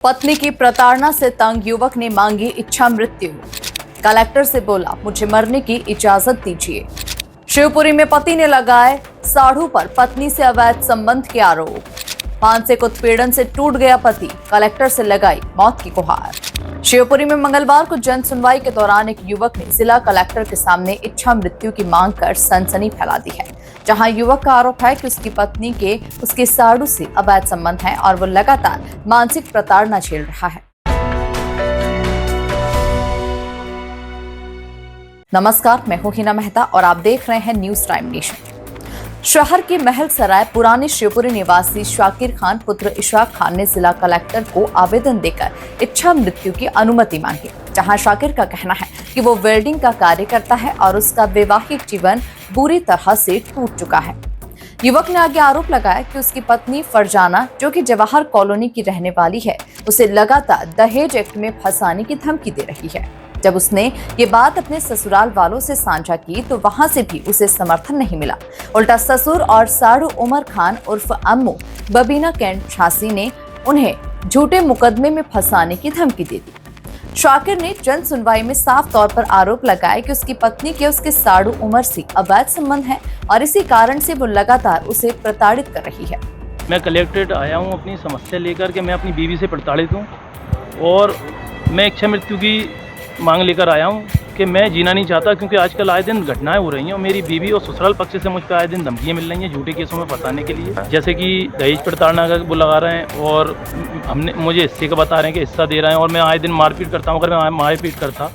पत्नी की प्रताड़ना से तंग युवक ने मांगी इच्छा मृत्यु। कलेक्टर से बोला, मुझे मरने की इजाजत दीजिए। शिवपुरी में पति ने लगाए साढ़ू पर पत्नी से अवैध संबंध के आरोप। मानसिक उत्पीड़न से टूट गया पति, कलेक्टर से लगाई मौत की गुहार। शिवपुरी में मंगलवार को जन सुनवाई के दौरान एक युवक ने जिला कलेक्टर के सामने इच्छा मृत्यु की मांग कर सनसनी फैला दी है, जहां युवक का आरोप है कि उसकी पत्नी के उसके साढ़ू से अवैध संबंध है और वो लगातार मानसिक प्रताड़ना झेल रहा है। नमस्कार, मैं हूं हिना मेहता और आप देख रहे हैं न्यूज टाइम नेशन। शहर के महल सराय पुराने शिवपुरी निवासी शाकिर खान पुत्र इशराक खान ने जिला कलेक्टर को आवेदन देकर इच्छा मृत्यु की अनुमति मांगी, जहां शाकिर का कहना है कि वो वेल्डिंग का कार्य करता है और उसका वैवाहिक जीवन बुरी तरह से टूट चुका है। युवक ने आगे आरोप लगाया कि उसकी पत्नी फरजाना, जो कि जवाहर कॉलोनी की रहने वाली है, उसे लगातार दहेज एक्ट में फंसाने की धमकी दे रही है। जब उसने ये बात अपने ससुराल वालों से साझा की तो वहां से भी उसे समर्थन नहीं मिला। उल्टा ससुर और साढ़ू उमर खान उर्फ अम्मू बबीना कैंट छासी ने उन्हें झूठे मुकदमे में फंसाने की धमकी दे दी। शाकिर ने जन सुनवाई में साफ तौर पर आरोप लगाया कि उसकी पत्नी के उसके साढ़ू उमर से अवैध संबंध है और इसी कारण से वो लगातार उसे प्रताड़ित कर रही है। मैं कलेक्ट्रेट आया हूँ अपनी समस्या लेकर के। मैं अपनी बीवी से प्रताड़ित हूँ और मैं इच्छा मृत्यु की मांग लेकर आया हूँ कि मैं जीना नहीं चाहता, क्योंकि आजकल आए दिन घटनाएं हो रही हैं और मेरी बीवी और ससुराल पक्ष से मुझ पर आए दिन धमकियाँ मिल रही हैं झूठे केसों में फंसाने के लिए, जैसे कि दहेज प्रताड़ना का वो लगा रहे हैं और मुझे हिस्से का बता रहे हैं कि हिस्सा दे रहे हैं और मैं आए दिन मारपीट करता हूँ। अगर मैं मारपीट करता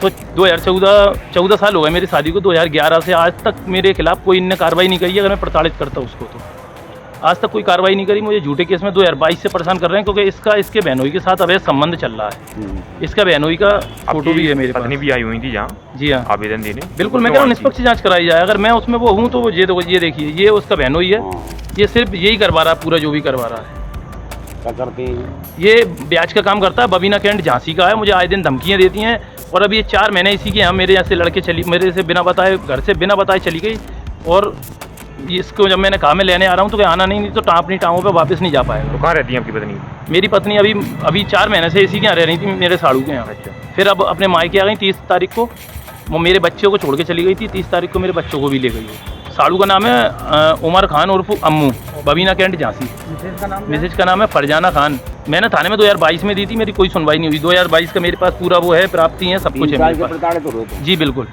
तो 2014 साल हो गए मेरी शादी को, 2011 से आज तक मेरे खिलाफ कोई इनने कार्रवाई नहीं करी। अगर मैं प्रताड़ित करता उसको तो आज तक कोई कार्रवाई नहीं करी। मुझे झूठे केस में 2022 से परेशान कर रहे हैं, क्योंकि इसके बहनोई के साथ अवैध संबंध चल रहा है। इसका बहनोई का फोटो भी है मेरे पास। पत्नी भी आई हुई थी जहाँ? जी हाँ, आवेदन देने। बिल्कुल, मैं कह रहा हूँ निष्पक्ष जांच कराई जाए। अगर मैं उसमें वो हूँ तो ये देखिए, ये उसका बहनोई है। ये सिर्फ यही करवा रहा है, पूरा जो भी करवा रहा है। क्या करते हैं? ये ब्याज का काम करता है। बबीना कैंट झांसी का है। मुझे आए दिन धमकियाँ देती हैं और अब ये 4 महीने इसी के यहाँ मेरे यहाँ से लड़के चली, मेरे से बिना बताए, घर से बिना बताए चली गई। और इसको जब मैंने कहा मैं लेने आ रहा हूँ तो आना नहीं तो अपनी टांगों पे वापस नहीं जा पाएगा। तो कहाँ रहती है आपकी पत्नी? मेरी पत्नी अभी 4 महीने से इसी के यहाँ रह रही थी, मेरे साड़ू के यहाँ। अच्छा। फिर अब अपने मायके आ गई 30 तारीख को। वो मेरे बच्चों को छोड़ के चली गई थी। 30 तारीख को मेरे बच्चों को भी ले गई है। साड़ू का नाम है उमर खान उर्फ अम्मू बबीना कैंट झांसी। मिसेज का नाम है फरजाना खान। मैंने थाने में 2022 में दी थी, मेरी कोई सुनवाई नहीं हुई। 2022 का मेरे पास पूरा वो है, प्राप्ति है, सब कुछ है मेरे पास। जी बिल्कुल,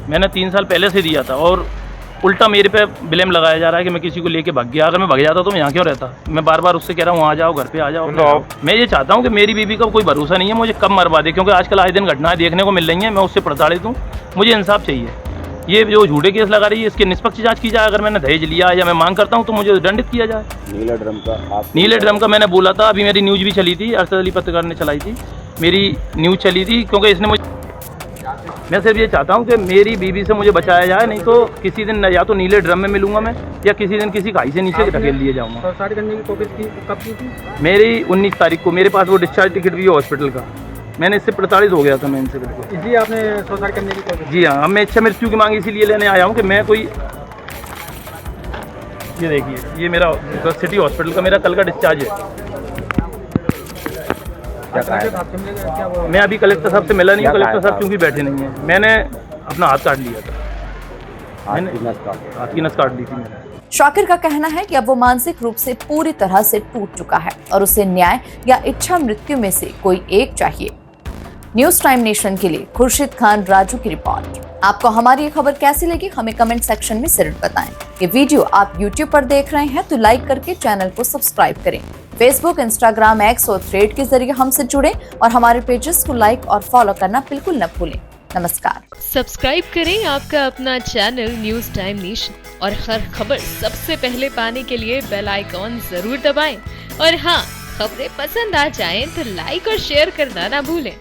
मैंने 3 साल पहले से दिया था और उल्टा मेरे पे ब्लेम लगाया जा रहा है कि मैं किसी को लेके भाग गया। अगर मैं भाग जाता तो मैं यहाँ क्यों रहता? मैं बार बार उससे कह रहा हूँ आ जाओ, घर पे आ जाओ। मैं ये चाहता हूँ कि मेरी बीवी का कोई भरोसा नहीं है, मुझे कब मरवा दे, क्योंकि आजकल आए दिन घटनाएं देखने को मिल रही हैं। मैं उससे प्रताड़ित हूँ, मुझे इंसाफ चाहिए। ये जो झूठे केस लगा रही है इसकी निष्पक्ष जांच की जाए। अगर मैंने दहेज लिया या मैं मांग करता हूँ तो मुझे दंडित किया जाए। नीले ड्रम का मैंने बोला था, अभी मेरी न्यूज़ भी चली थी, अरशद अली पत्रकार ने चलाई थी, मेरी न्यूज़ चली थी, क्योंकि इसने मुझे, मैं सिर्फ ये चाहता हूँ कि मेरी बीवी से मुझे बचाया जाए, नहीं तो किसी दिन या तो नीले ड्रम में मिलूंगा मैं या किसी दिन किसी खाई से नीचे ढकेल लिए जाऊँगा। सुसाइड करने की कोशिश कब की थी? मेरी 19 तारीख को। मेरे पास वो डिस्चार्ज टिकट भी है हॉस्पिटल का। मैंने इससे प्रताड़ित हो गया था, मैं इनसे बिल्कुल। इसलिए आपने सुसाइड करने की कोशिश? जी हाँ, अब मैं इच्छा मृत्यु की मांग इसीलिए लेने आया हूँ कि मैं कोई, ये देखिए, ये मेरा सिटी हॉस्पिटल का मेरा कल का डिस्चार्ज है। मैं अभी कलेक्टर साहब से मिला नहीं हूँ। कलेक्टर साहब क्योंकि बैठे नहीं हैं। मैंने अपना हाथ काट लिया था, मैंने हाथ की नस काट दी थी मैंने। शाकिर का कहना है कि अब वो मानसिक रूप से पूरी तरह से टूट चुका है और उसे न्याय या इच्छा मृत्यु में से कोई एक चाहिए। न्यूज टाइम नेशन के लिए खुर्शीद खान राजू की रिपोर्ट। आपको हमारी ये खबर कैसी लगी हमें कमेंट सेक्शन में जरूर बताएं। ये वीडियो आप YouTube पर देख रहे हैं तो लाइक करके चैनल को सब्सक्राइब करें। फेसबुक, इंस्टाग्राम, एक्स और थ्रेड के जरिए हमसे जुड़ें और हमारे पेजेस को लाइक और फॉलो करना बिल्कुल न भूलें। नमस्कार। सब्सक्राइब करें आपका अपना चैनल न्यूज टाइम नेशन और हर खबर सबसे पहले पाने के लिए बेल आइकॉन जरूर दबाएं। और हाँ, खबरें पसंद आ जाएं तो लाइक और शेयर करना ना भूलें।